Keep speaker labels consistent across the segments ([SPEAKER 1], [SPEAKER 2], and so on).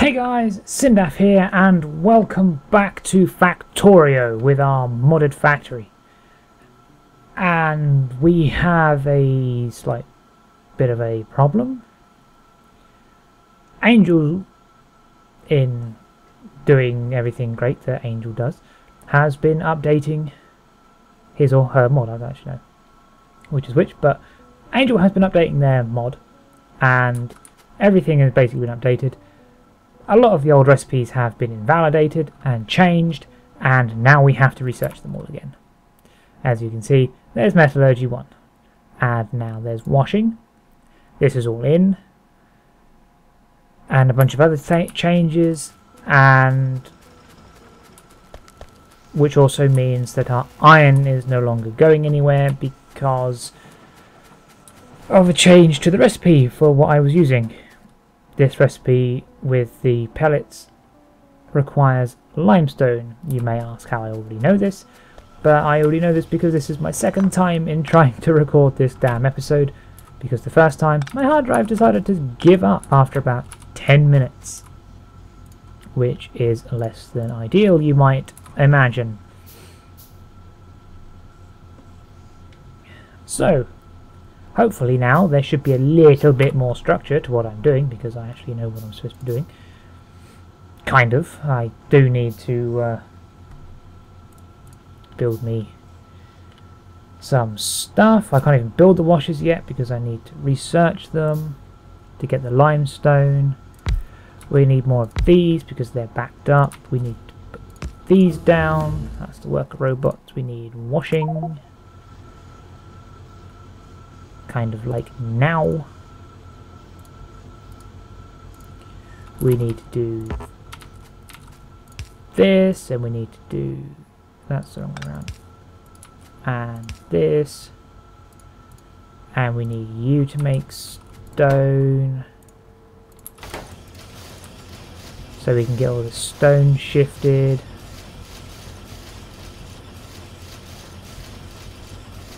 [SPEAKER 1] Hey guys, Cyndaf here and welcome back to Factorio with our modded factory. And we have a slight bit of a problem. Angel, in doing everything great that Angel does, has been updating his or her mod. I don't actually know which is which, but Angel has been updating their mod and everything has basically been updated. A lot of the old recipes have been invalidated and changed, and now we have to research them all again. As you can see, there's metallurgy 1, and now there's washing. This is all in, and a bunch of other changes, and which also means that our iron is no longer going anywhere because of a change to the recipe for what I was using. This recipe with the pellets requires limestone. You may ask how I already know this, but I already know this because this is my second time in trying to record this damn episode, because the first time my hard drive decided to give up after about 10 minutes, which is less than ideal, you might imagine. So hopefully now there should be a little bit more structure to what I'm doing, because I actually know what I'm supposed to be doing. Kind of. I do need to build me some stuff. I can't even build the washers yet because I need to research them to get the limestone. We need more of these because they're backed up. We need to put these down. That's the worker robots. We need washing. Kind of like now. We need to do this, and we need to do that's the wrong way around, and this, and we need you to make stone so we can get all the stone shifted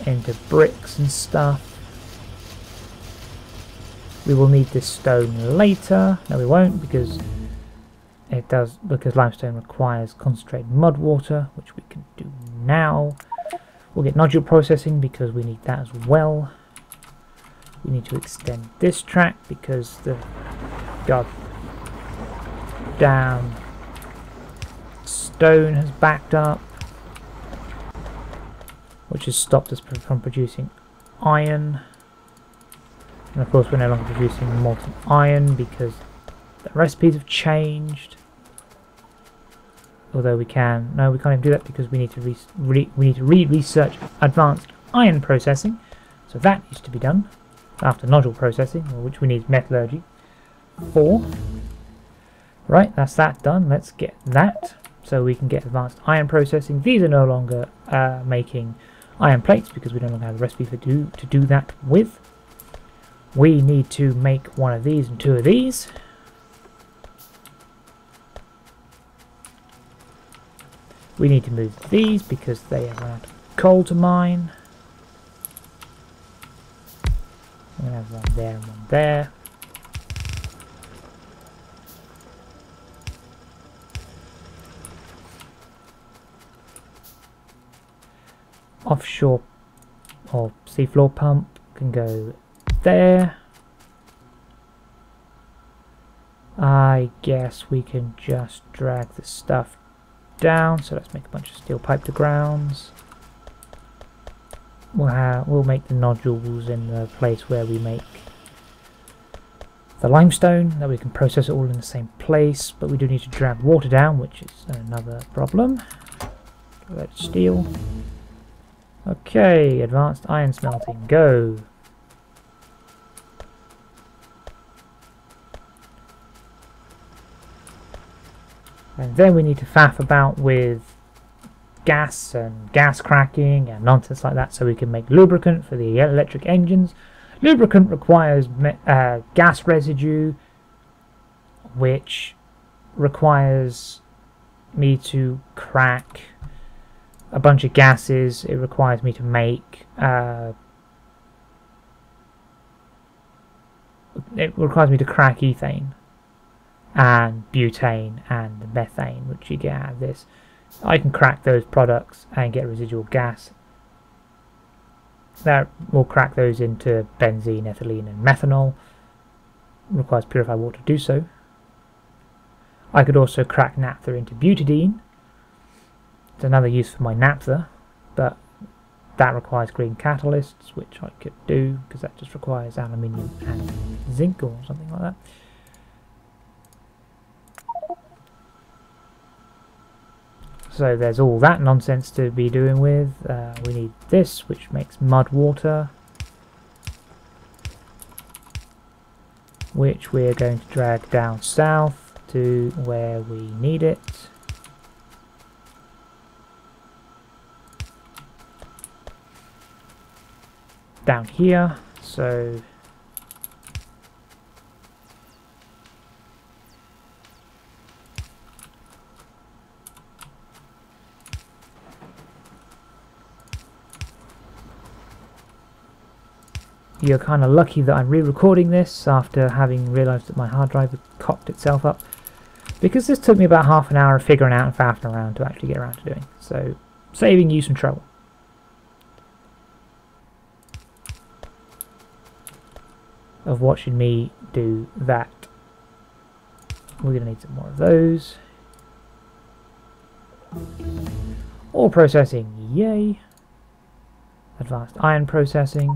[SPEAKER 1] into bricks and stuff. We will need this stone later. No, we won't, because limestone requires concentrated mud water, which we can do now. We'll get nodule processing because we need that as well. We need to extend this track because the goddamn stone has backed up, which has stopped us from producing iron. And of course we're no longer producing molten iron because the recipes have changed. Although we can't even do that because we need to research advanced iron processing. So that needs to be done after nodule processing, which we need metallurgy for. Right, that's that done. Let's get that so we can get advanced iron processing. These are no longer making iron plates because we no longer have a recipe to do that with. We need to make one of these and two of these. We need to move these because they have run out of coal to mine. I'm going to have one there and one there. Offshore or seafloor pump can go there. I guess we can just drag the stuff down. So let's make a bunch of steel pipe to grounds. We'll make the nodules in the place where we make the limestone, that we can process it all in the same place, but we do need to drag water down, which is another problem. Red steel. Okay, advanced iron smelting, go. And then we need to faff about with gas and gas cracking and nonsense like that so we can make lubricant for the electric engines. Lubricant requires gas residue, which requires me to crack a bunch of gases. It requires me to make crack ethane. and butane and methane, which you get out of this. I can crack those products and get residual gas. That will crack those into benzene, ethylene and methanol. It requires purified water to do so. I could also crack naphtha into butadiene. It's another use for my naphtha, but that requires green catalysts, which I could do because that just requires aluminium and zinc or something like that. So there's all that nonsense to be doing with. We need this, which makes mud water, which we're going to drag down south to where we need it. Down here, so you're kind of lucky that I'm re-recording this after having realised that my hard drive had cocked itself up, because this took me about half an hour of figuring out and faffing around to actually get around to doing, so saving you some trouble. Of watching me do that. We're going to need some more of those. Ore processing, yay. Advanced iron processing.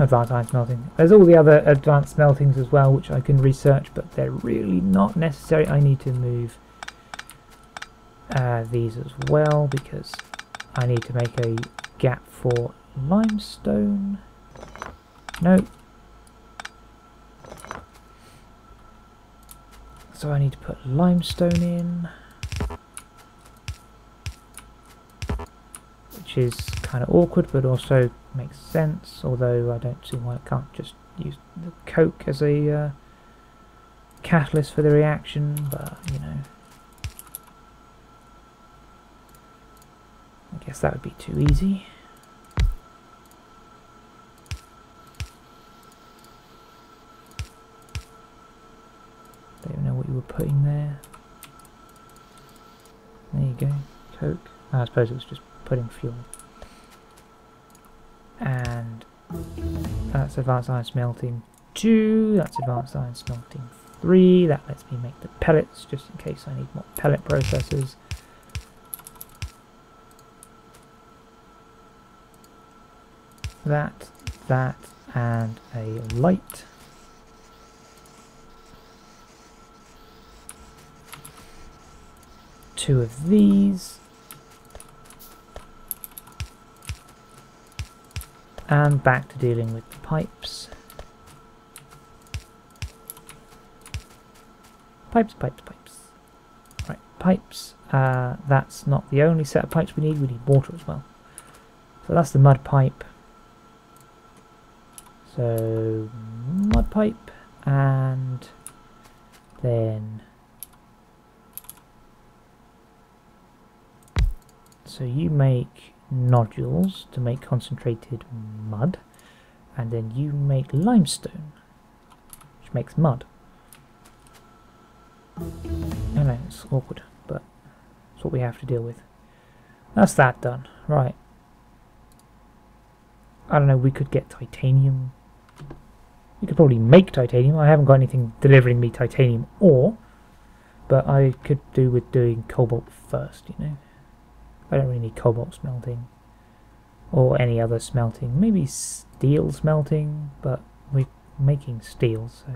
[SPEAKER 1] Advanced iron smelting. There's all the other advanced smeltings as well, which I can research, but they're really not necessary. I need to move these as well, because I need to make a gap for limestone. No. So I need to put limestone in, which is kind of awkward but also makes sense, although I don't see why I can't just use the coke as a catalyst for the reaction, but you know, I guess that would be too easy. Don't even know what you were putting there. There you go, coke. I suppose it was just putting fuel. And that's advanced iron smelting 2, that's advanced iron smelting 3, that lets me make the pellets just in case I need more pellet processors. That, and a light. Two of these. And back to dealing with the pipes. Pipes. Right, pipes. That's not the only set of pipes we need water as well. So that's the mud pipe. So, mud pipe, and then... So you make nodules to make concentrated mud, and then you make limestone, which makes mud. I know, it's awkward, but it's what we have to deal with. That's that done. Right. I don't know, we could get titanium. We could probably make titanium. I haven't got anything delivering me titanium ore, but I could do with doing cobalt first, you know. I don't really need cobalt smelting or any other smelting. Maybe steel smelting, but we're making steel, so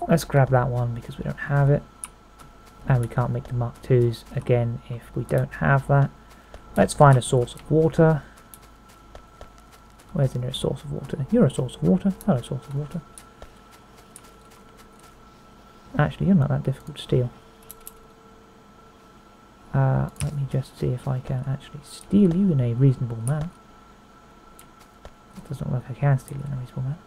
[SPEAKER 1] let's grab that one because we don't have it, and we can't make the Mark IIs again if we don't have that. Let's find a source of water. Where's the nearest source of water? You're a source of water. Hello, source of water. Actually, you're not that difficult to steal. Let me just see if I can actually steal you in a reasonable manner. It doesn't look like I can steal you in a reasonable manner.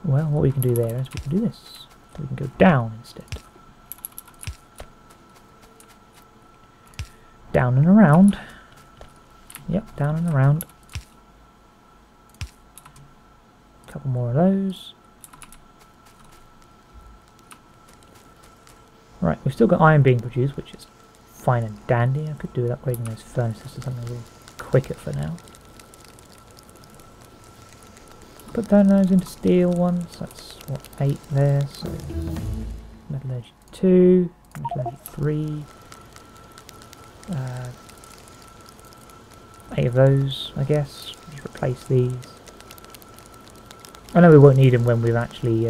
[SPEAKER 1] Well, what we can do there is we can do this. We can go down instead. Down and around. Yep, down and around. couple more of those. Right, we've still got iron being produced, which is fine and dandy. I could do with upgrading those furnaces to something a little quicker for now. Put those into steel ones. That's what, 8 there. So metallurgy 2, metallurgy 3. 8 of those, I guess. Just replace these. I know we won't need them when we're actually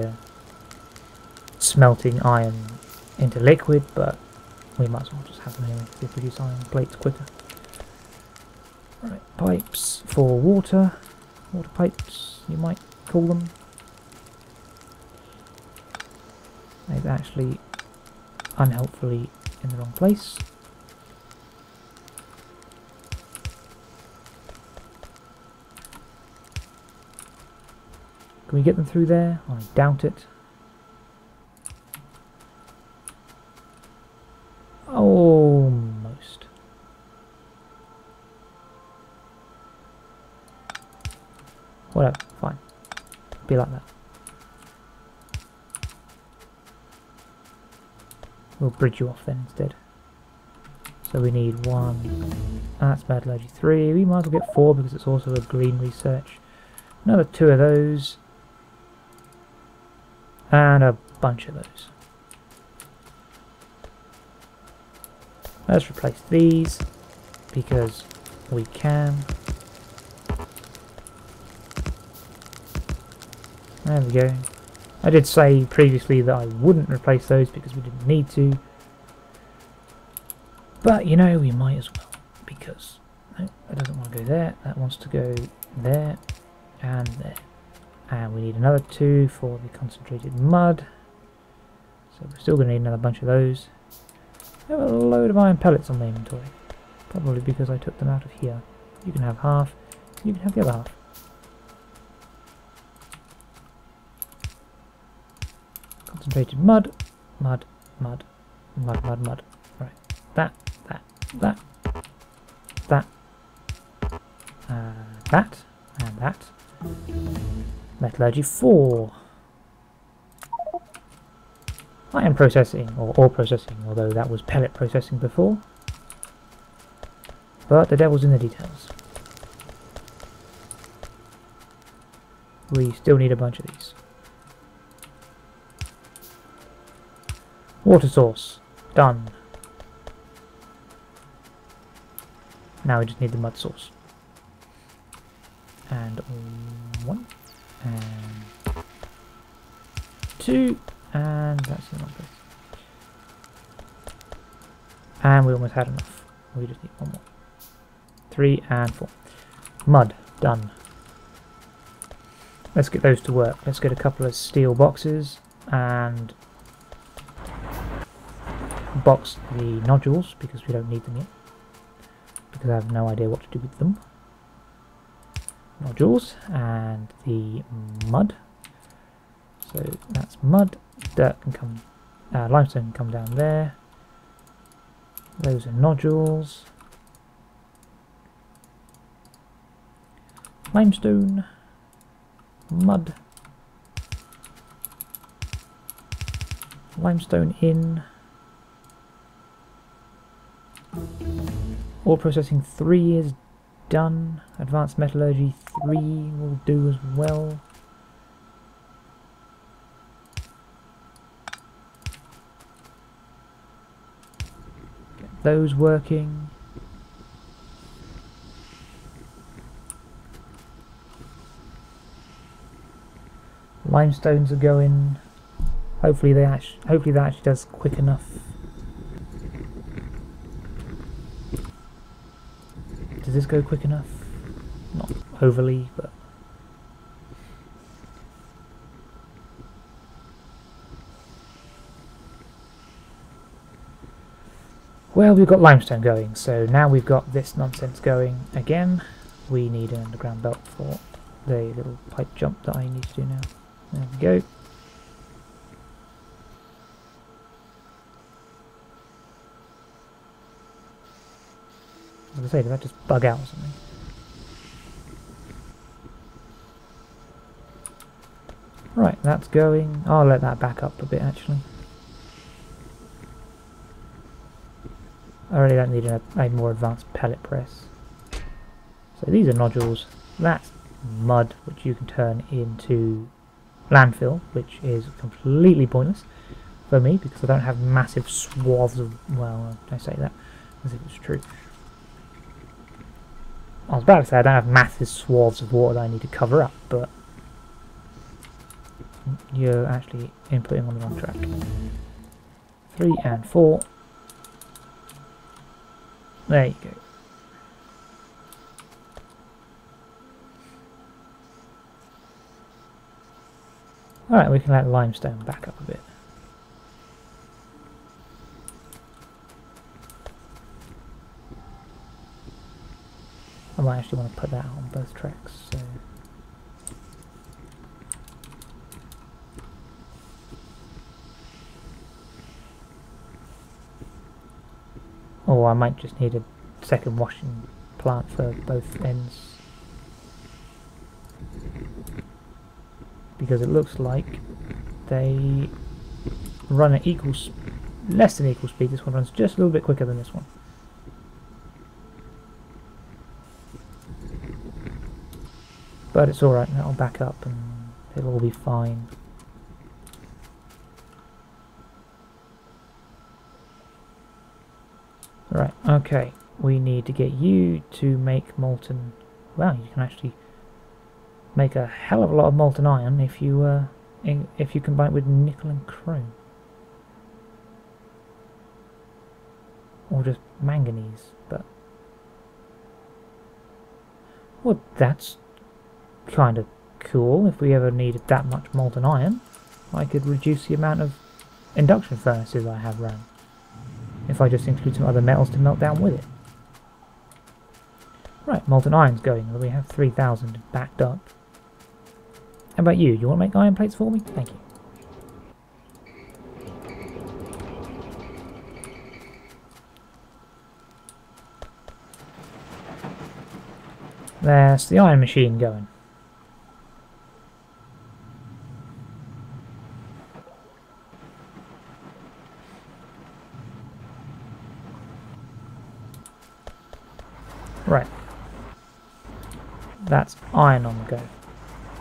[SPEAKER 1] smelting iron into liquid, but we might as well just have them anyway to produce iron plates quicker. Right, pipes for water. Water pipes, you might call them. They're actually unhelpfully in the wrong place. Can we get them through there? I doubt it. Almost. Whatever, fine. Be like that. We'll bridge you off then instead. So we need 1. That's metallurgy 3. We might as well get 4 because it's also a green research. Another 2 of those. And a bunch of those. Let's replace these because we can. There we go. I did say previously that I wouldn't replace those because we didn't need to. But you know, we might as well because no, that doesn't want to go there. That wants to go there and there. And we need another 2 for the concentrated mud. So we're still going to need another bunch of those. I have a load of iron pellets on my inventory. Probably because I took them out of here. You can have half. You can have the other half. Concentrated mud. Mud. Mud. Mud. Mud. Mud. Right. That. That. That. That. That. And that. Metallurgy 4. Iron processing, or ore processing, although that was pellet processing before. But the devil's in the details. We still need a bunch of these. Water source. Done. Now we just need the mud source. And 1. And 2. And that's the wrong place. And we almost had enough. We just need 1 more. 3 and 4. Mud. Done. Let's get those to work. Let's get a couple of steel boxes and box the nodules because we don't need them yet. Because I have no idea what to do with them. Nodules and the mud. So that's mud. Dirt can come, limestone can come down there. Those are nodules. Limestone, mud, limestone in. Ore processing 3 is done. Advanced metallurgy 3 will do as well. Those working. Limestones are going. Hopefully that actually does quick enough. Does this go quick enough? Not overly, but well, we've got limestone going, so now we've got this nonsense going again. We need an underground belt for the little pipe jump that I need to do now. There we go. As I say, did that just bug out or something? that's going. I'll let that back up a bit actually. I really don't need a more advanced pellet press. So these are nodules. That's mud, which you can turn into landfill, which is completely pointless for me because I don't have massive swaths of, well, I say that as if it's true. I was about to say I don't have massive swaths of water that I need to cover up, but you're actually inputting on the wrong track. 3 and 4. There you go. Alright, we can let limestone back up a bit. I might actually want to put that on both tracks, so... Or I might just need a second washing plant for both ends. Because it looks like they run at less than equal speed. This one runs just a little bit quicker than this one. But it's alright, that'll back up and it'll all be fine. Right, okay. We need to get you to make molten... Wow, you can actually make a hell of a lot of molten iron if you combine it with nickel and chrome. Or just manganese, but... Well, that's kind of cool. If we ever needed that much molten iron, I could reduce the amount of induction furnaces I have run. If I just include some other metals to melt down with it. Right, molten iron's going. We have 3,000 backed up. How about you? You want to make iron plates for me? Thank you. There's the iron machine going. Right. That's iron on the go.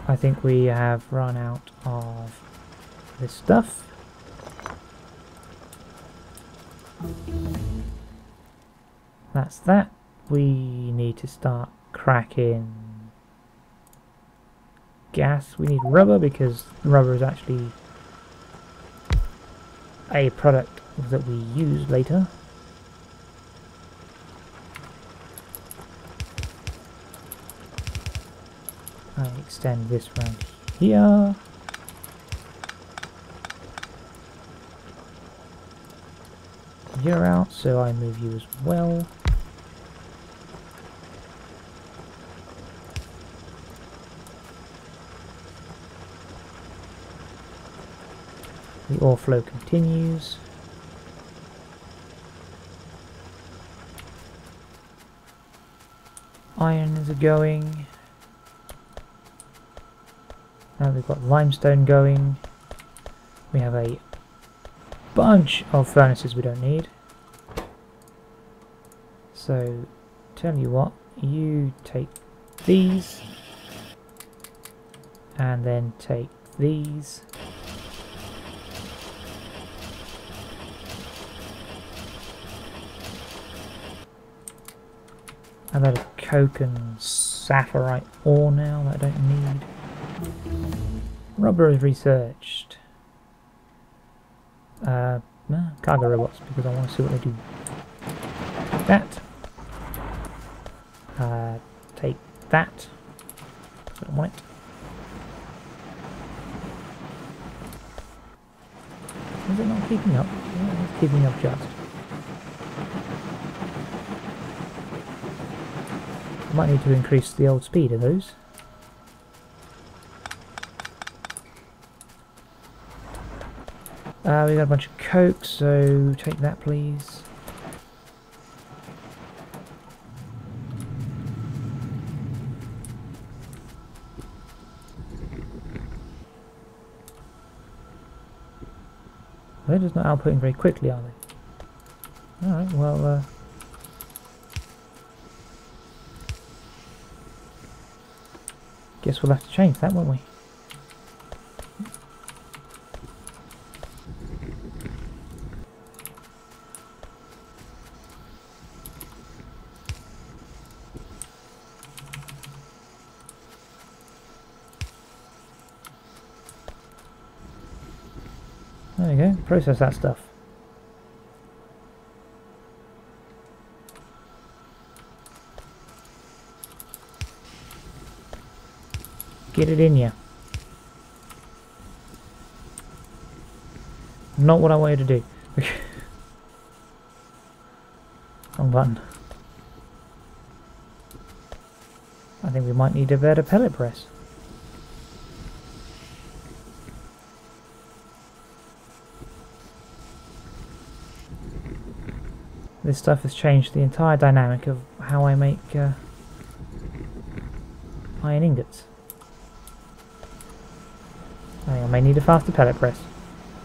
[SPEAKER 1] I think we have run out of this stuff. That's that. We need to start cracking gas. We need rubber because rubber is actually a product that we use later. I extend this round here. You're out, so I move you as well. The ore flow continues. Iron is going. Now we've got limestone going. We have a bunch of furnaces we don't need. So, tell you what, you take these, and then take these. I've had a coke and sapphirite ore now that I don't need. Rubber is researched. No, cargo robots because I want to see what they do. Take that. Take that. I don't want it. Is it not keeping up? Yeah, it's keeping up just. Might need to increase the old speed of those. We got a bunch of coke, so take that please. They're just not outputting very quickly, are they? Alright, well, guess we'll have to change that, won't we? There we go, process that stuff. Get it in you. Not what I wanted to do. Wrong button. I think we might need a better pellet press. This stuff has changed the entire dynamic of how I make iron ingots. I may need a faster pellet press,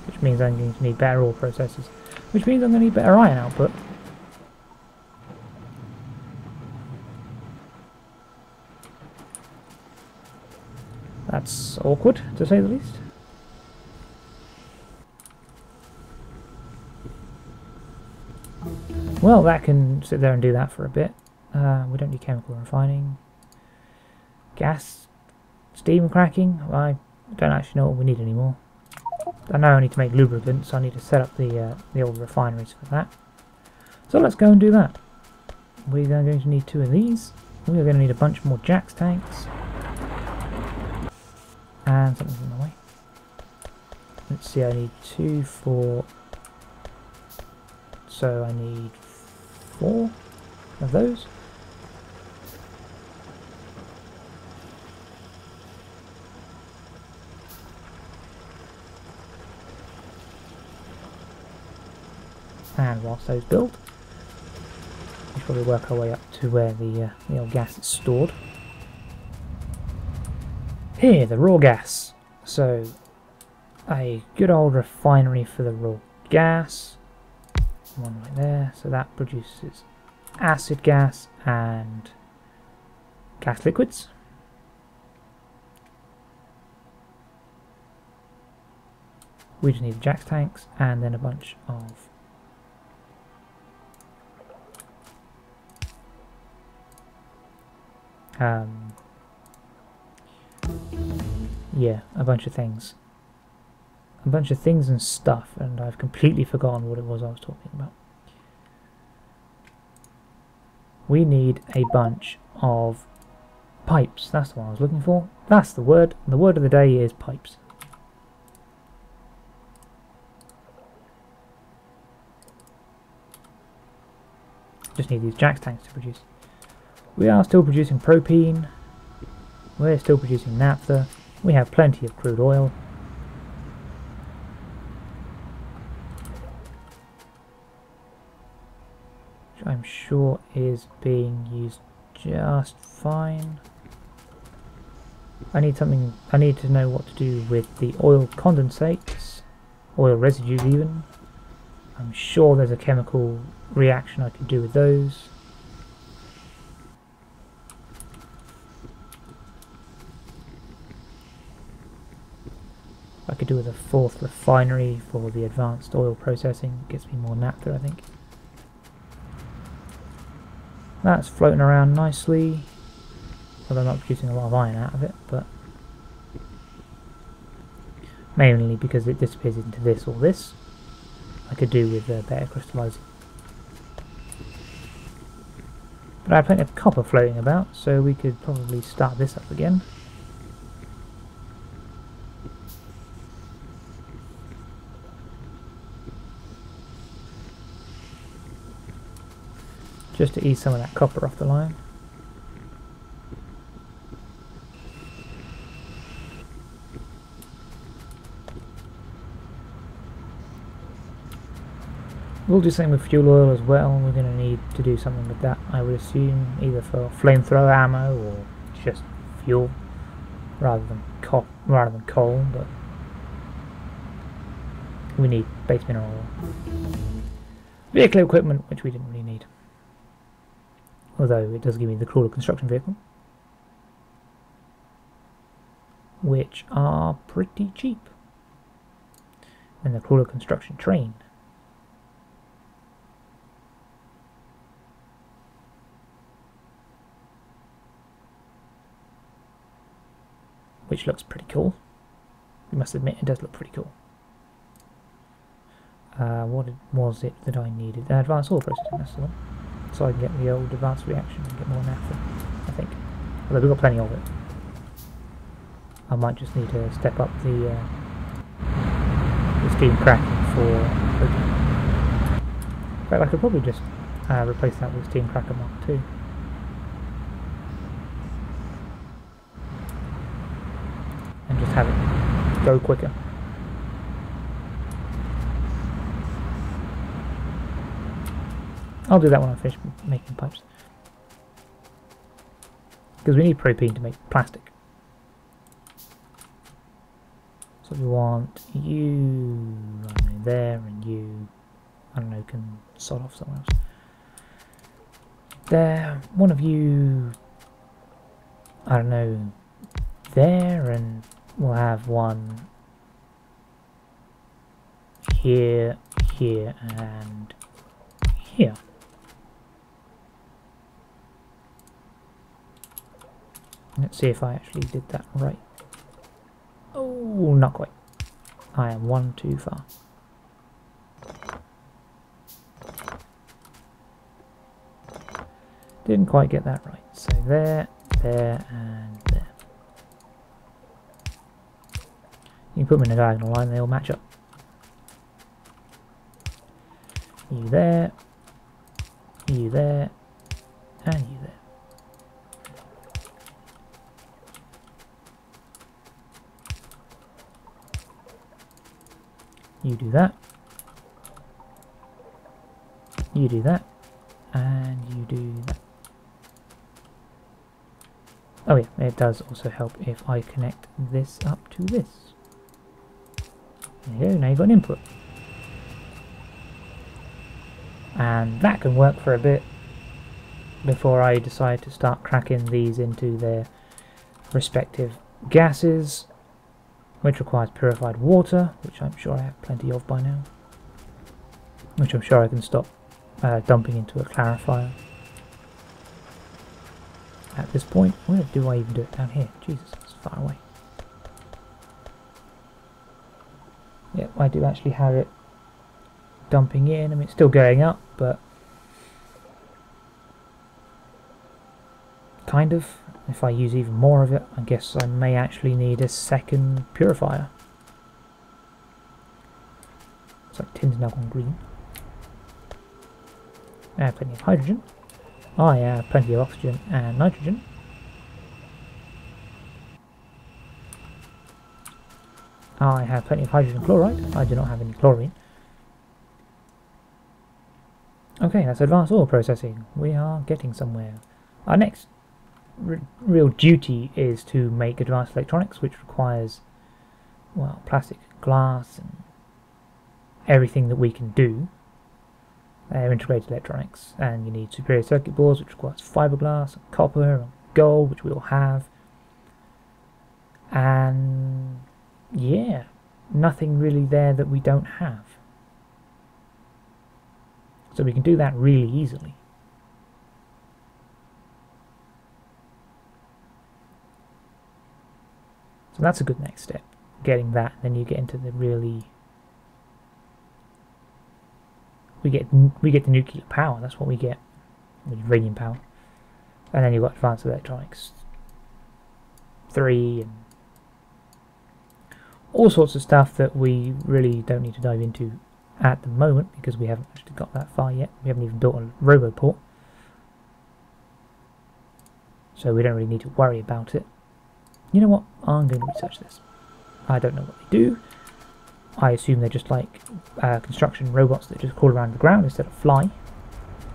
[SPEAKER 1] which means I'm going to need better ore processors, which means I'm going to need better iron output. That's awkward, to say the least. Well, that can sit there and do that for a bit. We don't need chemical refining. Gas, steam cracking. Well, I don't actually know what we need anymore. I know I need to make lubricant, so I need to set up the old refineries for that. So let's go and do that. We're going to need 2 of these. We're going to need a bunch more Jack's tanks. And something's in the way. Let's see, I need 2 for... So I need 4 of those. And whilst those build, we'll probably work our way up to where the old gas is stored. Here, the raw gas. So, a good old refinery for the raw gas. One right there. So that produces acid gas and gas liquids. We just need the Jack's tanks and then a bunch of yeah, a bunch of things. A bunch of things and stuff, and I've completely forgotten what it was I was talking about. We need a bunch of pipes. That's the one I was looking for. That's the word. The word of the day is pipes. Just need these Jack's tanks to produce. We are still producing propene. We're still producing naphtha. We have plenty of crude oil. Which I'm sure is being used just fine. I need to know what to do with the oil condensates, oil residues even. I'm sure there's a chemical reaction I could do with those. I could do with a 4th refinery for the advanced oil processing. Gets me more naphtha, I think. That's floating around nicely. Although I'm not producing a lot of iron out of it, but mainly because it disappears into this or this. I could do with better crystallizing. But I have plenty of copper floating about, so we could probably start this up again. Just to ease some of that copper off the line. We'll do something with fuel oil as well. We're going to need to do something with that, I would assume, either for flamethrower ammo or just fuel, rather than coal. But we need base mineral ore. Vehicle equipment, which we didn't really need. Although it does give me the crawler construction vehicle, which are pretty cheap. And the crawler construction train. Which looks pretty cool. You must admit, it does look pretty cool. What was it that I needed? Advanced ore processing, that's the one. So I can get the old advanced reaction and get more naphtha, I think. Although we've got plenty of it. I might just need to step up the steam cracking for protein. In fact, I could probably just replace that with steam cracker Mark II. And just have it go quicker. I'll do that when I finish making pipes. Because we need propane to make plastic. So we want you, I don't know, there, and you, I don't know, can sod off somewhere else. There, one of you, I don't know, there, and we'll have one here, here, and here. Let's see if I actually did that right. Oh, not quite. I am one too far. Didn't quite get that right. So there, there, and there. You can put them in a diagonal line, they all match up. You there, and you there. You do that, you do that, and you do that. Oh yeah, it does also help if I connect this up to this. There you go, now you've got an input. And that can work for a bit before I decide to start cracking these into their respective gases, which requires purified water, which I'm sure I have plenty of by now, which I'm sure I can stop dumping into a clarifier at this point. Where do I even do it? Down here? Jesus, it's far away. Yep, I do actually have it dumping in. I mean, it's still going up, but kind of. If I use even more of it, I guess I may actually need a second purifier. It's like tin's now gone green. I have plenty of hydrogen. I have plenty of oxygen and nitrogen. I have plenty of hydrogen chloride. I do not have any chlorine. Okay, that's advanced ore processing. We are getting somewhere. Our next real duty is to make advanced electronics, which requires, well, plastic, glass, and everything that we can do. Integrated electronics, and you need superior circuit boards, which requires fiberglass, and copper, and gold, which we all have. And yeah, nothing really there that we don't have. So we can do that really easily. So that's a good next step, getting that, and then you get into the really... We get the nuclear power, that's what we get, with uranium power. And then you've got advanced electronics 3, and all sorts of stuff that we really don't need to dive into at the moment, because we haven't actually got that far yet. We haven't even built a roboport. So we don't really need to worry about it. You know what? I'm going to research this. I don't know what they do. I assume they're just like construction robots that just crawl around the ground instead of fly,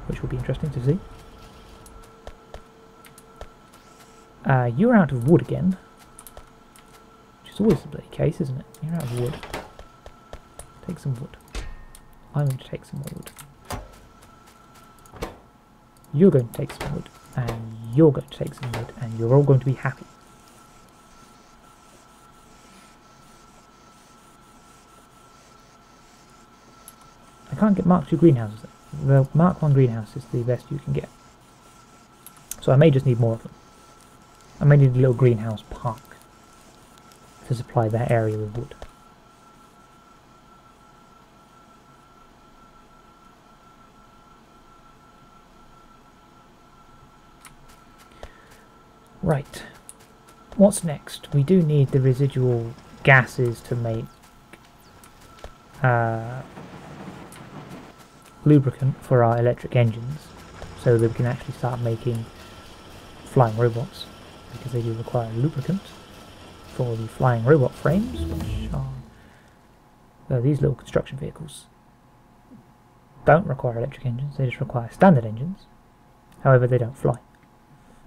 [SPEAKER 1] which will be interesting to see. You're out of wood again, which is always the case, isn't it? You're out of wood. Take some wood. I'm going to take some more wood. You're going to take some wood. And you're going to take some wood. And you're all going to be happy. I can't get Mark II greenhouses. The Mark I greenhouse is the best you can get. So I may just need more of them. I may need a little greenhouse park to supply that area with wood. Right. What's next? We do need the residual gases to make lubricant for our electric engines, so that we can actually start making flying robots, because they do require lubricant for the flying robot frames, which are these little construction vehicles. Don't require electric engines, they just require standard engines. However, they don't fly,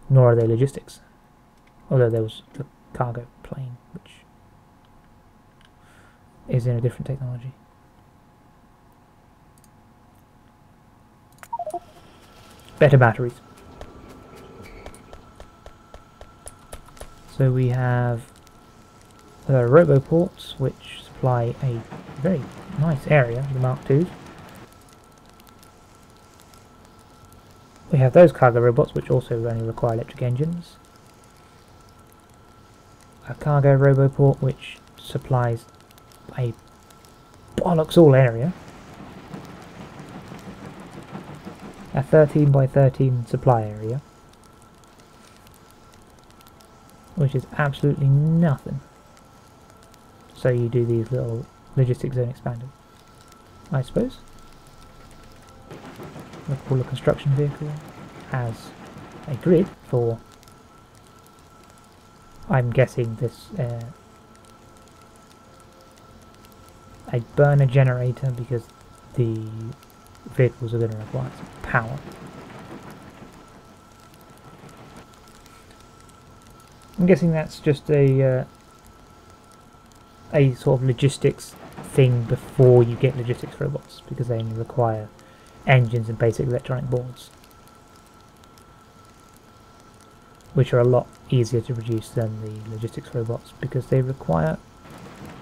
[SPEAKER 1] nor are they logistics, although there was the cargo plane, which is in a different technology. Better batteries. So we have roboports, which supply a very nice area, the Mark IIs. We have those cargo robots, which also only require electric engines. A cargo roboport, which supplies a bollocks all area. A 13 by 13 supply area, which is absolutely nothing. So you do these little logistics zone expanders, I suppose. The cooler construction vehicle has a grid for, I'm guessing, this a burner generator, because the vehicles are going to require some power. I'm guessing that's just a sort of logistics thing before you get logistics robots, because they only require engines and basic electronic boards, which are a lot easier to produce than the logistics robots, because they require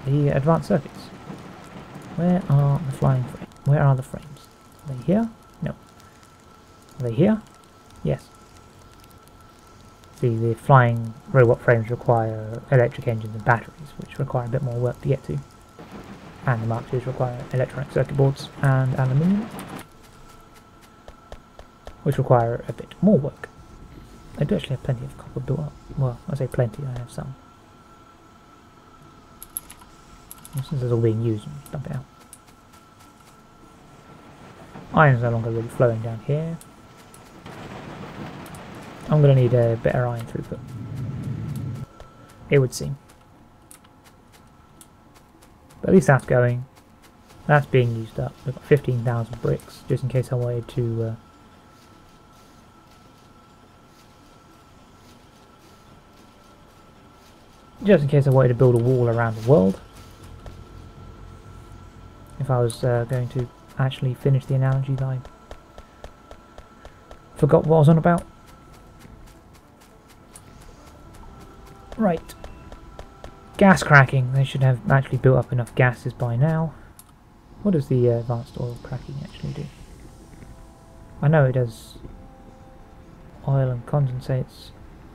[SPEAKER 1] the advanced circuits. Where are the flying frames? Where are the frames? Are they here? No. Are they here? Yes. See, the flying robot frames require electric engines and batteries, which require a bit more work to get to. And the Mark IIs require electronic circuit boards and aluminium, which require a bit more work. I do actually have plenty of copper built up. Well, I say plenty, I have some. And since it's all being used, I'll just dump it out. Iron's no longer really flowing down here. I'm going to need a better iron throughput, it would seem. But at least that's going. That's being used up. We've got 15,000 bricks, just in case I wanted to build a wall around the world. If I was going to actually finish the analogy that I forgot what I was on about. Right. Gas cracking. They should have actually built up enough gases by now. What does the advanced oil cracking actually do? I know it does oil and condensates.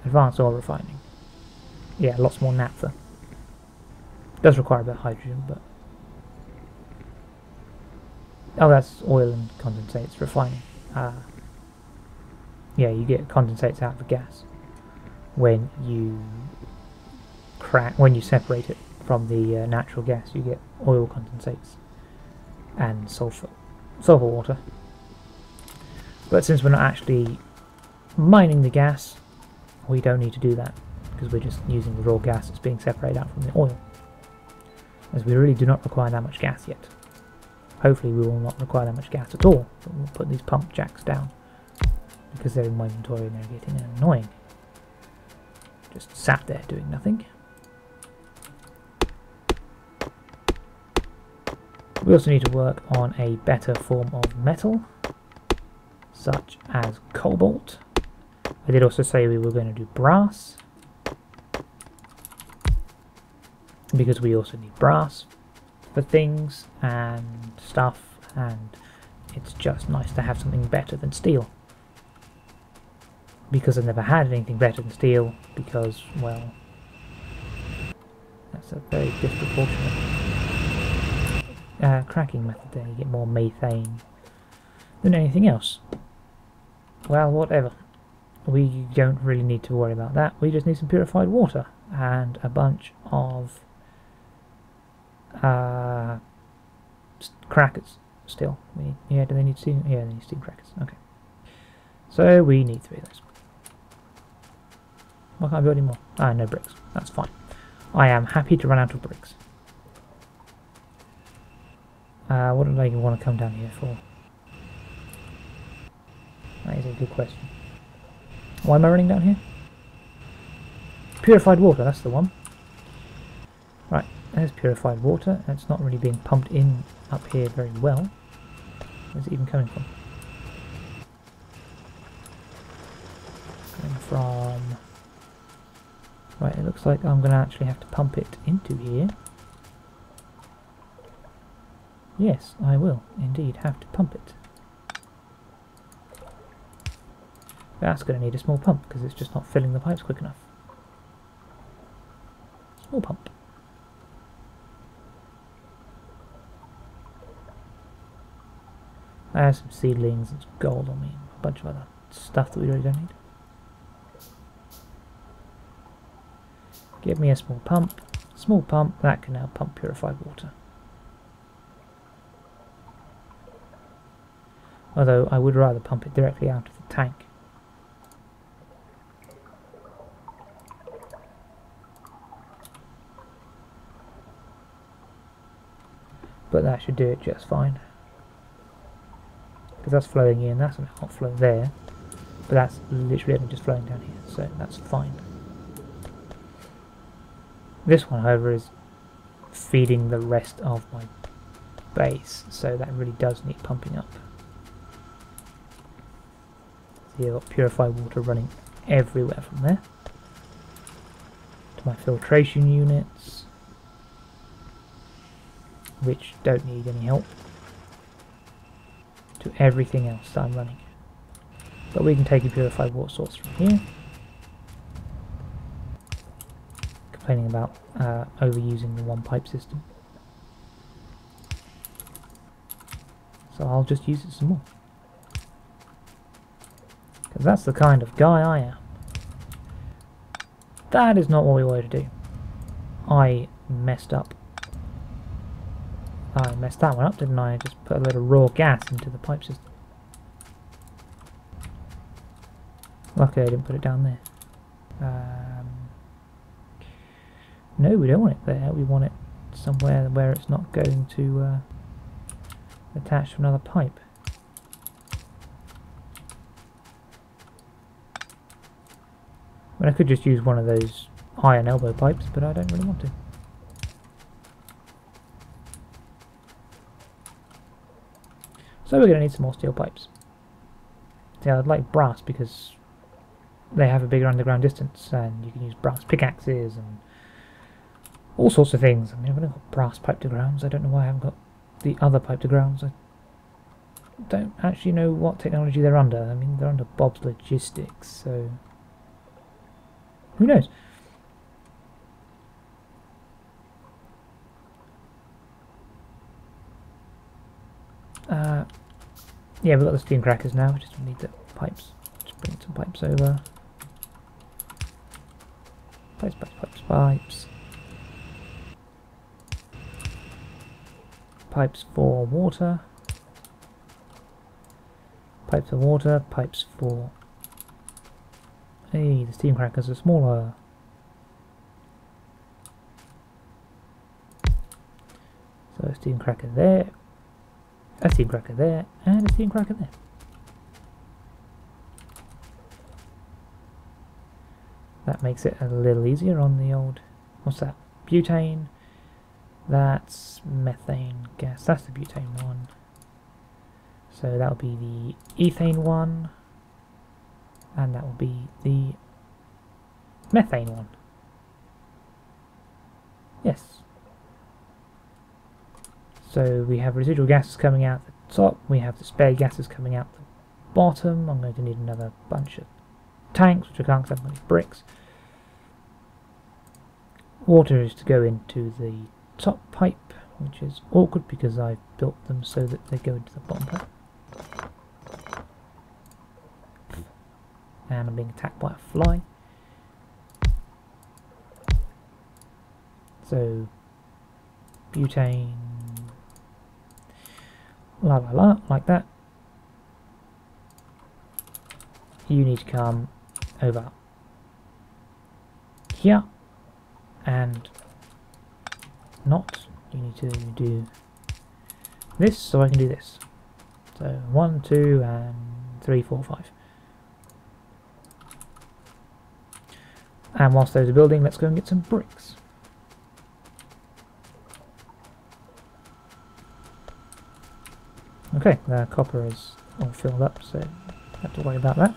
[SPEAKER 1] Advanced oil refining. Yeah, lots more naphtha. Does require a bit of hydrogen, but... Oh, that's oil and condensates refining. Yeah, you get condensates out of the gas when you separate it from the natural gas. You get oil condensates and sulfur water. But since we're not actually mining the gas, we don't need to do that, because we're just using the raw gas that's being separated out from the oil, as we really do not require that much gas yet. Hopefully we will not require that much gas at all, but we'll put these pump jacks down, because they're in my inventory and they're getting annoying. Just sat there doing nothing. We also need to work on a better form of metal, such as cobalt. I did also say we were going to do brass, because we also need brass for things and stuff, and it's just nice to have something better than steel. Because I've never had anything better than steel, because, well, that's a very disproportionate cracking method there. You get more methane than anything else. Well, whatever. We don't really need to worry about that. We just need some purified water and a bunch of crackers still. Yeah, do they need steam? Yeah, they need steam crackers. Okay. So we need 3 of those. Why can't I build any more? Ah, no bricks. That's fine. I am happy to run out of bricks. What do they want to come down here for? That is a good question. Why am I running down here? Purified water, that's the one. Right, there's purified water. It's not really being pumped in up here very well. Where's it even coming from? Coming from... Right, it looks like I'm going to actually have to pump it into here. Yes, I will indeed have to pump it. That's going to need a small pump because it's just not filling the pipes quick enough. Small pump. There's some seedlings and some gold, I mean, a bunch of other stuff that we really don't need. Give me a small pump. Small pump, that can now pump purified water. Although I would rather pump it directly out of the tank. But that should do it just fine. Because that's flowing in, that's an outflow there. But that's literally only just flowing down here, so that's fine. This one, however, is feeding the rest of my base, so that really does need pumping up. So you've got purified water running everywhere from there. To my filtration units, which don't need any help, to everything else that I'm running. But we can take a purified water source from here. Complaining about overusing the one pipe system. So I'll just use it some more. Because that's the kind of guy I am. That is not what we wanted to do. I messed up. I messed that one up, didn't I? I just put a load of raw gas into the pipe system. Luckily I didn't put it down there. No, we don't want it there. We want it somewhere where it's not going to attach to another pipe. I mean, I could just use one of those iron elbow pipes, but I don't really want to. So we're going to need some more steel pipes. Yeah, I'd like brass because they have a bigger underground distance, and you can use brass pickaxes and all sorts of things. I mean, I've only got brass pipe to grounds. I don't know why I haven't got the other pipe to grounds. I don't actually know what technology they're under. I mean, they're under Bob's Logistics, so who knows? Yeah, we've got the steam crackers now. We just need the pipes. Just bring some pipes over. Pipes, pipes, pipes, pipes. Pipes for water. Pipes for water. Pipes for... Hey, the steam crackers are smaller. So a steam cracker there. A steam cracker there, and a steam cracker there. That makes it a little easier on the old... What's that? Butane. That's methane gas. That's the butane one. So that will be the ethane one. And that will be the methane one. Yes. So we have residual gases coming out the top. We have the spare gases coming out the bottom. I'm going to need another bunch of tanks, which I can't because I haven't got any bricks. Water is to go into the top pipe, which is awkward because I've built them so that they go into the bottom pipe. And I'm being attacked by a fly. So, butane, la la la, like that. You need to come over here, and not. You need to do this so I can do this. So 1, 2, and 3, 4, 5. And whilst those are building, let's go and get some bricks. Okay, the copper is all filled up, so don't have to worry about that.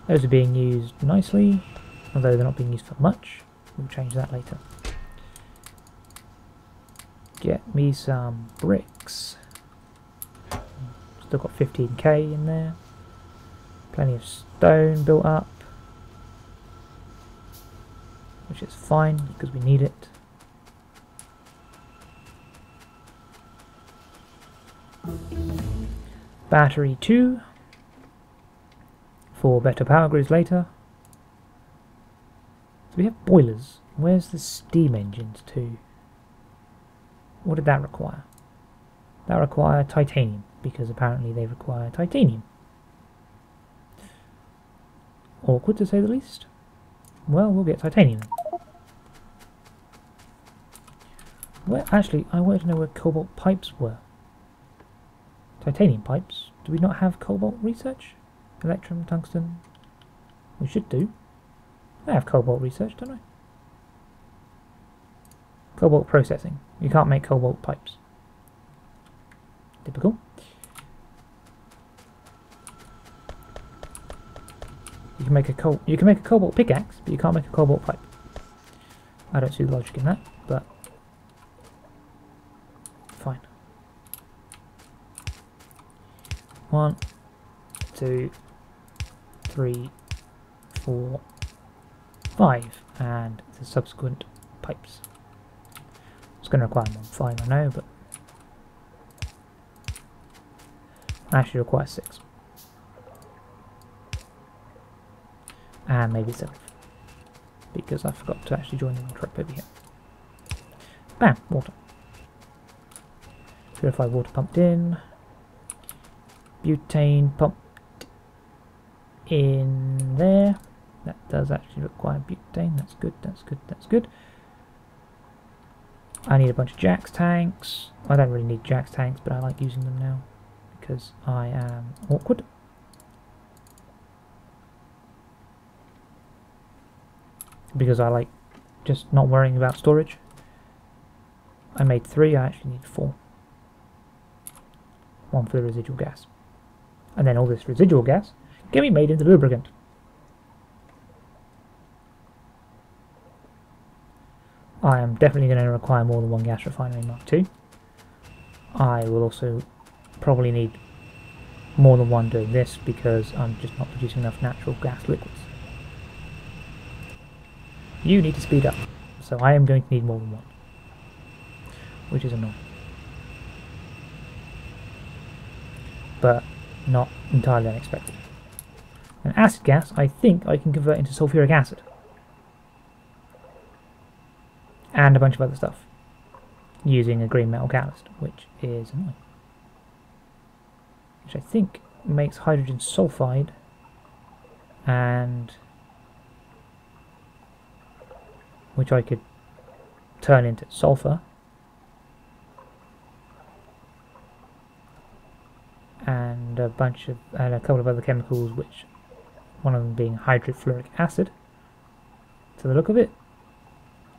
[SPEAKER 1] Those are being used nicely, although they're not being used for much. We'll change that later. Get me some bricks. Still got 15k in there. Plenty of stone built up, which is fine because we need it. Battery 2 for better power grids later. So we have boilers. Where's the steam engines too? What did that require? That require titanium, because apparently they require titanium. Awkward to say the least. Well, we'll get titanium. Where, actually, I wanted to know where cobalt pipes were. Titanium pipes? Do we not have cobalt research? Electrum, tungsten? We should do. I have cobalt research, don't I? Cobalt processing. You can't make cobalt pipes. Typical. You can make a cobalt pickaxe, but you can't make a cobalt pipe. I don't see the logic in that, but fine. 1, 2, 3, 4, 5, and the subsequent pipes. It's going to require more than 5, I know, but actually requires 6. And maybe 7, because I forgot to actually join the water up over here. Bam! Water. Purified water pumped in. Butane pumped in there. That does actually require butane. That's good, that's good, that's good. I need a bunch of Jax tanks. I don't really need Jax tanks, but I like using them now because I am awkward. Because I like just not worrying about storage. I made 3, I actually need 4. 1 for the residual gas. And then all this residual gas can be made into lubricant. I am definitely going to require more than 1 gas refinery Mark II. I will also probably need more than 1 doing this because I'm just not producing enough natural gas liquids. You need to speed up, so I am going to need more than 1, which is annoying. But not entirely unexpected. And acid gas, I think I can convert into sulfuric acid. And a bunch of other stuff. Using a green metal catalyst, which is annoying. Which I think makes hydrogen sulfide and which I could turn into sulfur and a couple of other chemicals, which one of them being hydrofluoric acid. To the look of it,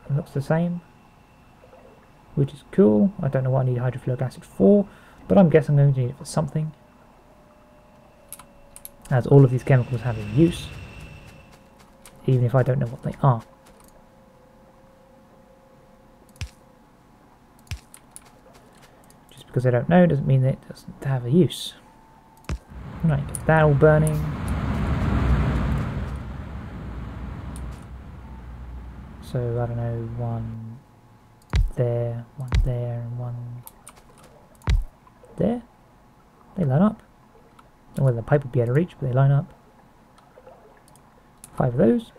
[SPEAKER 1] it looks the same. which is cool. I don't know what I need hydrofluoric acid for, but I'm guessing I'm going to need it for something, as all of these chemicals have a use, even if I don't know what they are. Just because I don't know doesn't mean that it doesn't have a use. Right, get that all burning. So, I don't know, one there, and one there. They line up. I don't know whether the pipe would be out of reach, but they line up. 5 of those.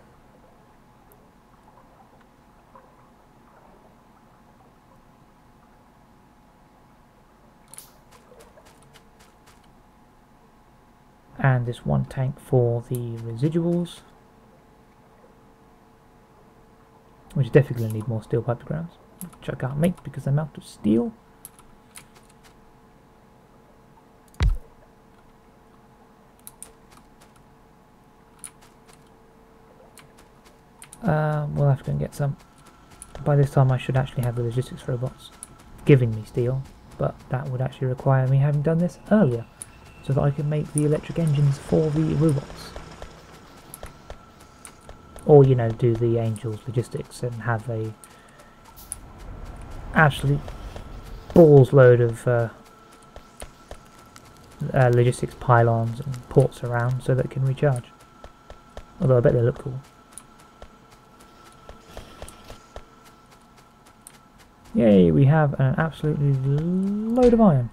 [SPEAKER 1] And this one tank for the residuals, which is definitely going to need more steel pipe grounds, which I can't make because I'm out of steel. We'll have to go and get some. By this time I should actually have the logistics robots giving me steel, but that would actually require me having done this earlier, so that I can make the electric engines for the robots. Or, you know, do the Angels logistics and have a absolute balls load of logistics pylons and ports around so that it can recharge. Although I bet they look cool. Yay, we have an absolutely load of iron.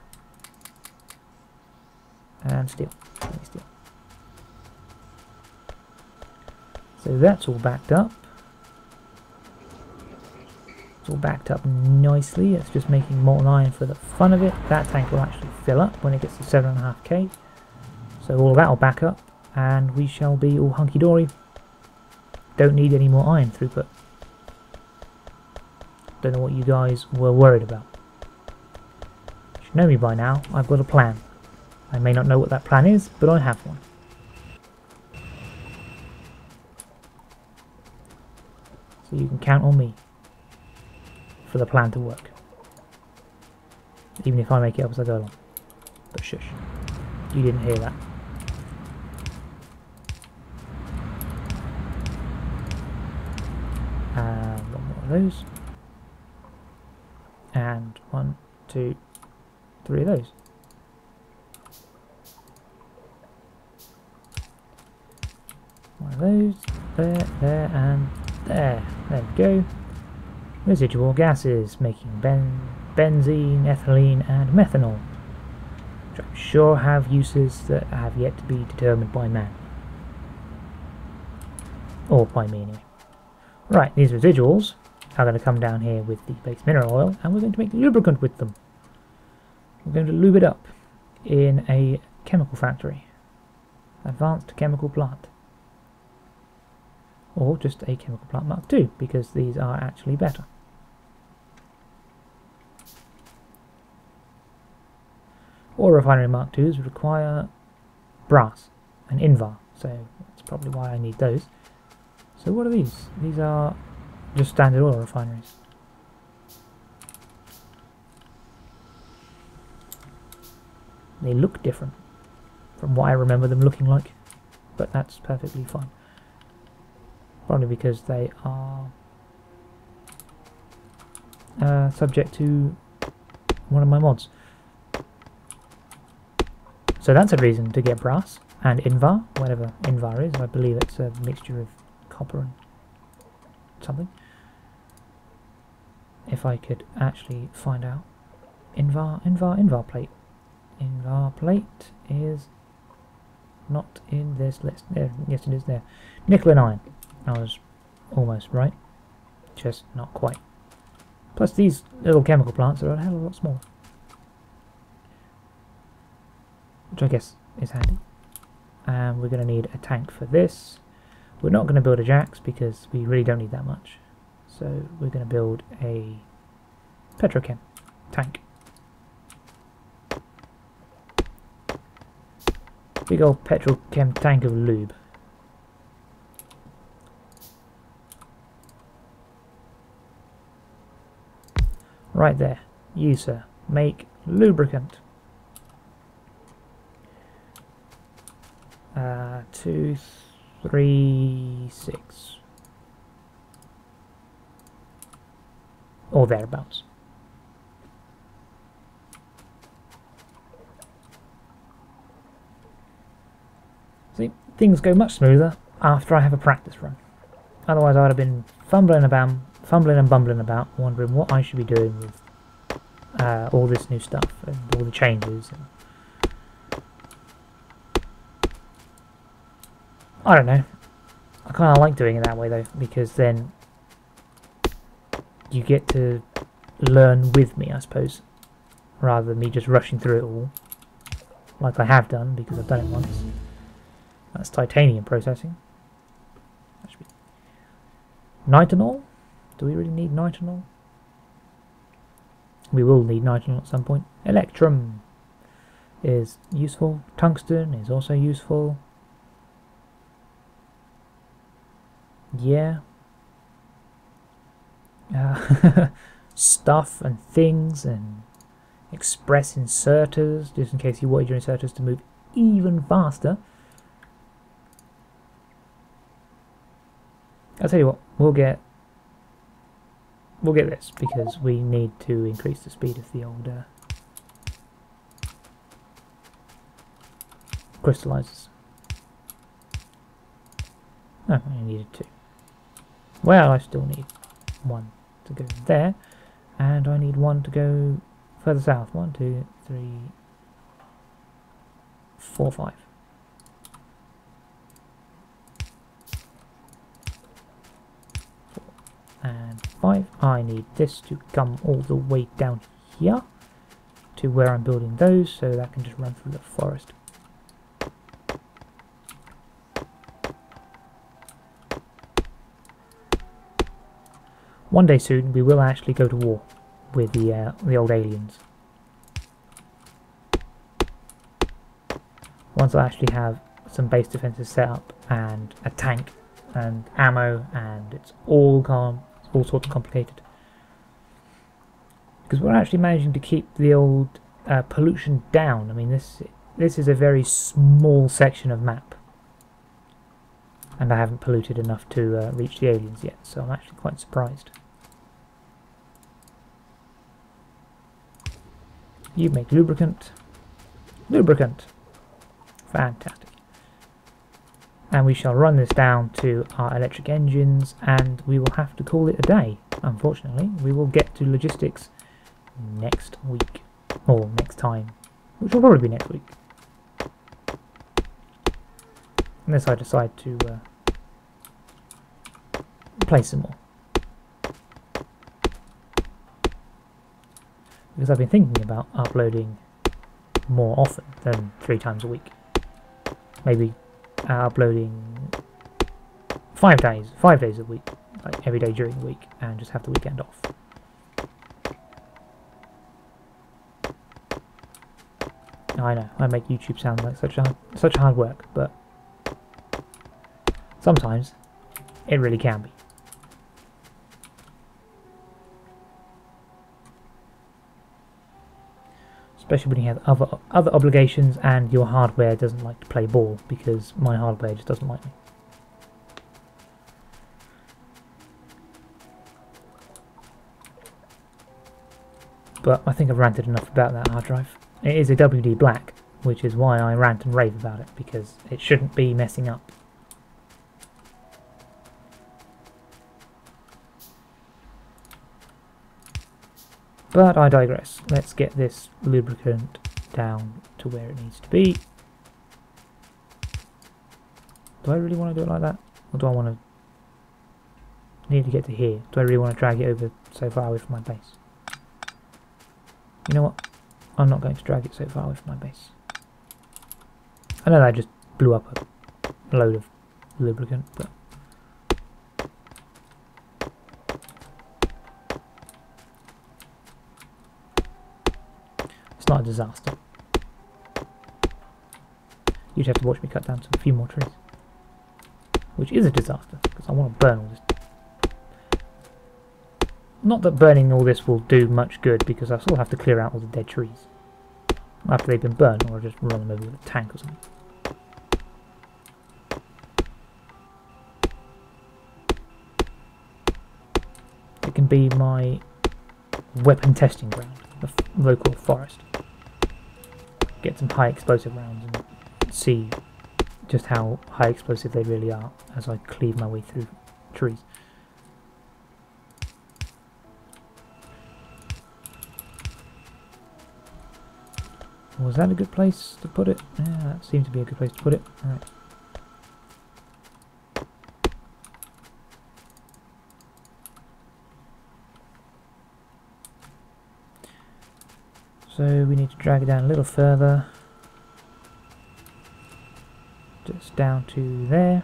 [SPEAKER 1] And steel. Steel. So that's all backed up. It's all backed up nicely. It's just making molten iron for the fun of it. That tank will actually fill up when it gets to 7.5k. So all of that will back up and we shall be all hunky-dory. Don't need any more iron throughput. Don't know what you guys were worried about. You should know me by now. I've got a plan. I may not know what that plan is, but I have one. So you can count on me for the plan to work. Even if I make it up as I go along. But shush. You didn't hear that. And one more of those. And 1, 2, 3 of those. One of those, there, and there. There we go. Residual gases, making benzene, ethylene, and methanol, which I'm sure have uses that have yet to be determined by man. Or by me, anyway. Right, these residuals are going to come down here with the base mineral oil, and we're going to make lubricant with them. We're going to lube it up in a chemical factory. Advanced chemical plant. Or just a chemical plant Mark II, because these are actually better. Or refinery Mark IIs require brass and Invar, so that's probably why I need those. So what are these? These are just standard oil refineries. They look different from what I remember them looking like, but that's perfectly fine. Probably because they are subject to one of my mods. So that's a reason to get brass and Invar, whatever Invar is. I believe it's a mixture of copper and something. If I could actually find out. Invar plate. Invar plate is not in this list. There, yes it is there. Nickel and iron. I was almost right. Just not quite. Plus these little chemical plants are a hell of a lot smaller. Which I guess is handy. And we're going to need a tank for this. We're not going to build a Jax because we really don't need that much. So we're going to build a petrochem tank. Big old petrochem tank of lube. Right there. You, sir. Make lubricant. 2, 3, 6. Or thereabouts. See, things go much smoother after I have a practice run. Otherwise I would have been fumbling and bumbling about, wondering what I should be doing with all this new stuff and all the changes. I don't know. I kind of like doing it that way though, because then you get to learn with me, I suppose, rather than me just rushing through it all, like I have done, because I've done it once. That's titanium processing. That should be nitinol? Do we really need nitinol? We will need nitinol at some point. Electrum is useful. Tungsten is also useful. Yeah. Stuff and things and express inserters, just in case you wanted your inserters to move even faster. I'll tell you what, we'll get this, because we need to increase the speed of the old crystallizers. Oh, I needed 2. Well, I still need 1 to go there, and I need 1 to go further south. 1, 2, 3, 4, 5. And 5. I need this to come all the way down here to where I'm building those, so that can just run through the forest. One day soon we will actually go to war with the old aliens. Once I actually have some base defenses set up and a tank and ammo, and it's all sorts of complicated. Because we're actually managing to keep the old pollution down. I mean, this is a very small section of map, and I haven't polluted enough to reach the aliens yet, so I'm actually quite surprised. You make lubricant. Lubricant. Fantastic. And we shall run this down to our electric engines, and we will have to call it a day. Unfortunately, we will get to logistics next week, or next time, which will probably be next week. Unless I decide to play some more. Because I've been thinking about uploading more often than 3 times a week. Maybe uploading 5 days a week, like every day during the week, and just have the weekend off. I know, I make YouTube sound like such hard work, but sometimes it really can be. Especially when you have other obligations and your hardware doesn't like to play ball, because my hardware just doesn't like me. But I think I've ranted enough about that hard drive. It is a WD black, which is why I rant and rave about it, because it shouldn't be messing up. But I digress. Let's get this lubricant down to where it needs to be. Do I really want to do it like that? Or do I want to need to get to here? Do I really want to drag it over so far away from my base? You know what? I'm not going to drag it so far away from my base. I know that I just blew up a load of lubricant, but it's not a disaster. You'd have to watch me cut down a few more trees. Which is a disaster, because I want to burn all this Not that burning all this will do much good, because I still have to clear out all the dead trees after they've been burned, or I'll just run them over with a tank or something. It can be my weapon testing ground, the local forest. Get some high explosive rounds and see just how high explosive they really are as I cleave my way through trees. Was that a good place to put it? Yeah, that seemed to be a good place to put it. Alright. So we need to drag it down a little further. Just down to there.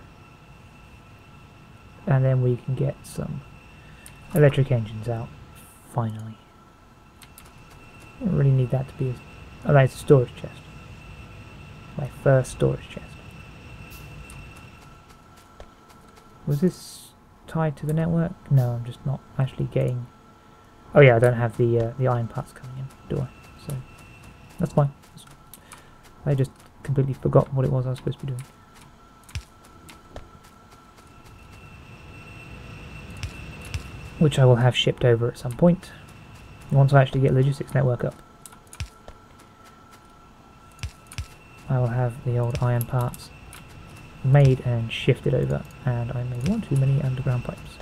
[SPEAKER 1] And then we can get some electric engines out, finally. I don't really need that to be oh, that's a storage chest. My first storage chest. Was this tied to the network? No, I'm just not actually getting... Oh yeah, I don't have the iron parts coming in, do I? So, that's fine. I just completely forgot what it was I was supposed to be doing. Which I will have shipped over at some point, once I actually get logistics network up. I will have the old iron parts made and shifted over, and I made one too many underground pipes.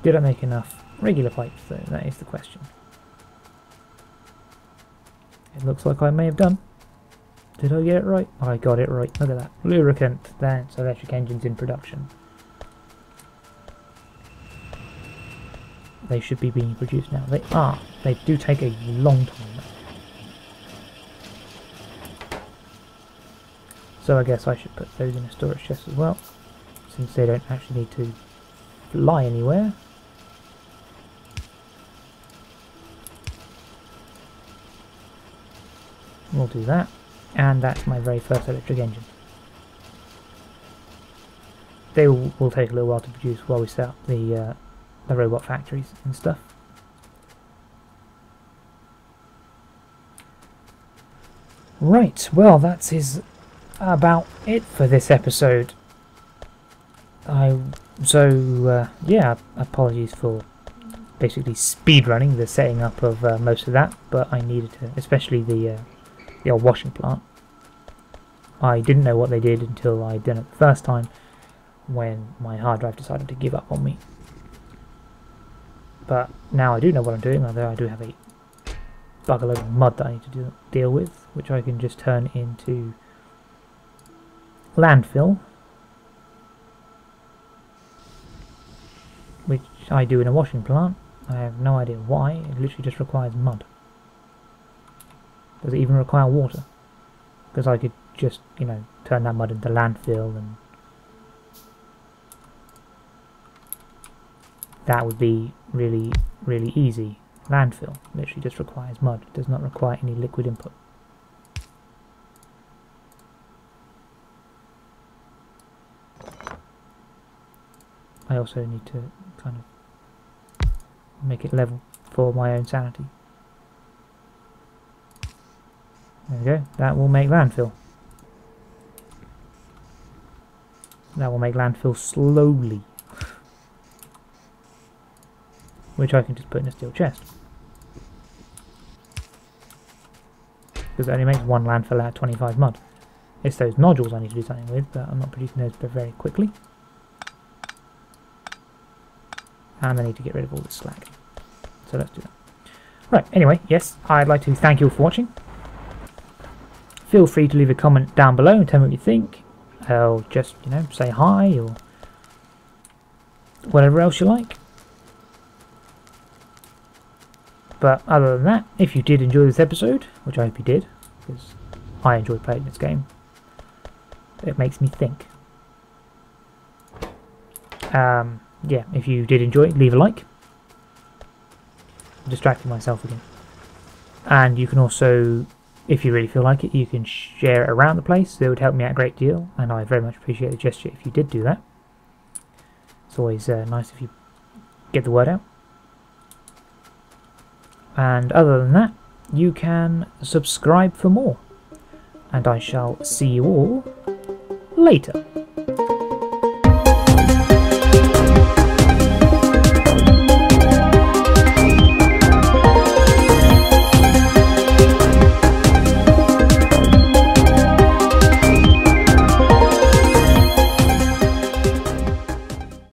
[SPEAKER 1] Did I make enough regular pipes though? That is the question. It looks like I may have done. Did I get it right? I got it right. Look at that. Lubricant, that's electric engines in production. They should be being produced now. They are. They do take a long time though. So I guess I should put those in a storage chest as well, since they don't actually need to fly anywhere. We'll do that, and that's my very first electric engine. They will take a little while to produce while we set up the robot factories and stuff. Right, well that is about it for this episode. Yeah, apologies for basically speedrunning the setting up of most of that, but I needed to, especially the old washing plant. I didn't know what they did until I'd done it the first time, when my hard drive decided to give up on me. But now I do know what I'm doing, although I do have a bugger load of mud that I need to deal with, which I can just turn into landfill, which I do in a washing plant. I have no idea why. It literally just requires mud. Does it even require water? Because I could just, you know, turn that mud into landfill, and that would be really, really easy. Landfill literally just requires mud. It does not require any liquid input. I also need to kind of make it level for my own sanity. There we go. That will make landfill. That will make landfill slowly. Which I can just put in a steel chest. Because it only makes one landfill out of 25 mud. It's those nodules I need to do something with, but I'm not producing those very quickly. And I need to get rid of all this slag. So let's do that. Right, anyway, yes, I'd like to thank you all for watching. Feel free to leave a comment down below and tell me what you think. Or just, you know, say hi or whatever else you like. But other than that, if you did enjoy this episode, which I hope you did, because I enjoy playing this game, it makes me think. Yeah, if you did enjoy it, leave a like. I'm distracting myself again. And you can also, if you really feel like it, you can share it around the place. It would help me out a great deal, and I very much appreciate the gesture if you did do that. It's always nice if you get the word out. And other than that, you can subscribe for more. And I shall see you all later.